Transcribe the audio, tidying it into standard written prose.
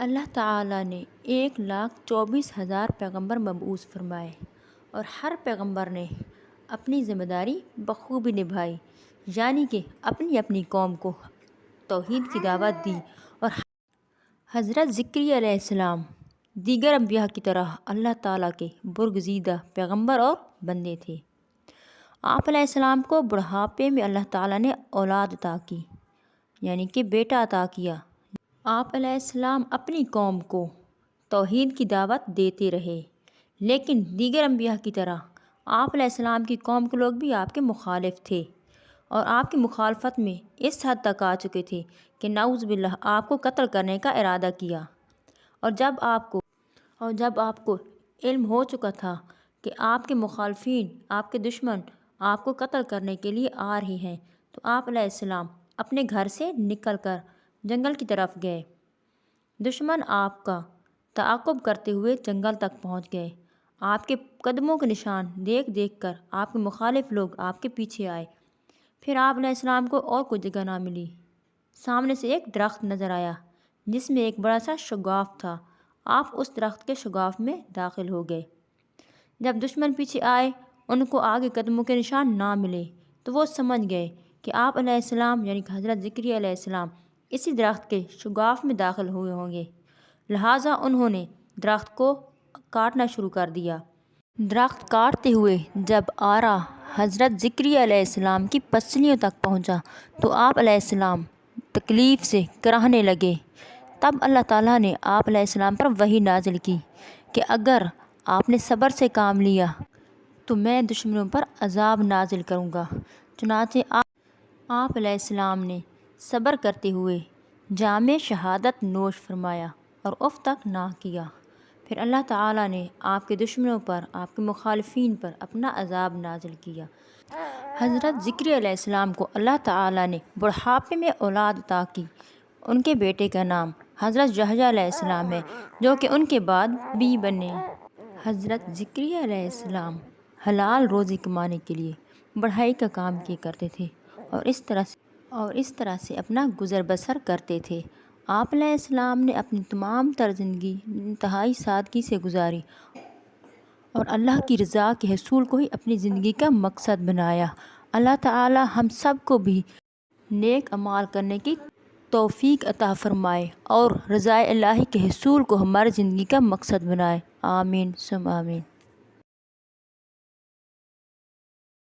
اللہ تعالیٰ نے 1,24,000 پیغمبر مبعوث فرمائے اور ہر پیغمبر نے اپنی ذمہ داری بخوبی نبھائی، یعنی کہ اپنی اپنی قوم کو توحید کی دعوت دی۔ اور حضرت زکریا علیہ السلام دیگر انبیاء کی طرح اللہ تعالیٰ کے برگزیدہ پیغمبر اور بندے تھے۔ آپ علیہ السلام کو بڑھاپے میں اللہ تعالیٰ نے اولاد عطا کی، یعنی کہ بیٹا عطا کیا۔ آپ علیہ السلام اپنی قوم کو توحید کی دعوت دیتے رہے، لیکن دیگر انبیاء کی طرح آپ علیہ السلام کی قوم کے لوگ بھی آپ کے مخالف تھے اور آپ کی مخالفت میں اس حد تک آ چکے تھے کہ نعوذ باللہ آپ کو قتل کرنے کا ارادہ کیا۔ اور جب آپ کو علم ہو چکا تھا کہ آپ کے مخالفین، آپ کے دشمن آپ کو قتل کرنے کے لیے آ رہے ہیں، تو آپ علیہ السلام اپنے گھر سے نکل کر جنگل کی طرف گئے۔ دشمن آپ کا تعاقب کرتے ہوئے جنگل تک پہنچ گئے۔ آپ کے قدموں کے نشان دیکھ دیکھ کر آپ کے مخالف لوگ آپ کے پیچھے آئے۔ پھر آپ علیہ السلام کو اور کوئی جگہ نہ ملی، سامنے سے ایک درخت نظر آیا جس میں ایک بڑا سا شگاف تھا۔ آپ اس درخت کے شگاف میں داخل ہو گئے۔ جب دشمن پیچھے آئے، ان کو آگے قدموں کے نشان نہ ملے تو وہ سمجھ گئے کہ آپ علیہ السلام یعنی کہ حضرت زکریا علیہ السلام اسی درخت کے شگاف میں داخل ہوئے ہوں گے، لہٰذا انہوں نے درخت کو کاٹنا شروع کر دیا۔ درخت کاٹتے ہوئے جب آرا حضرت زکریا علیہ السلام کی پسلیوں تک پہنچا تو آپ علیہ السلام تکلیف سے کراہنے لگے۔ تب اللہ تعالیٰ نے آپ علیہ السلام پر وحی نازل کی کہ اگر آپ نے صبر سے کام لیا تو میں دشمنوں پر عذاب نازل کروں گا۔ چنانچہ آپ علیہ السلام نے صبر کرتے ہوئے جام شہادت نوش فرمایا اور اف تک نہ کیا۔ پھر اللہ تعالیٰ نے آپ کے دشمنوں پر، آپ کے مخالفین پر اپنا عذاب نازل کیا۔ حضرت زکریا علیہ السلام کو اللہ تعالیٰ نے بڑھاپے میں اولاد عطا کی۔ ان کے بیٹے کا نام حضرت یحییٰ علیہ السلام ہے، جو کہ ان کے بعد نبی بنے۔ حضرت زکریا علیہ السلام حلال روزی کمانے کے لیے بڑھائی کا کام کیا کرتے تھے اور اس طرح سے اپنا گزر بسر کرتے تھے۔ آپ علیہ السلام نے اپنی تمام تر زندگی انتہائی سادگی سے گزاری اور اللہ کی رضا کے حصول کو ہی اپنی زندگی کا مقصد بنایا۔ اللہ تعالیٰ ہم سب کو بھی نیک اعمال کرنے کی توفیق عطا فرمائے اور رضائے الہی کے حصول کو ہماری زندگی کا مقصد بنائے۔ آمین ثم آمین۔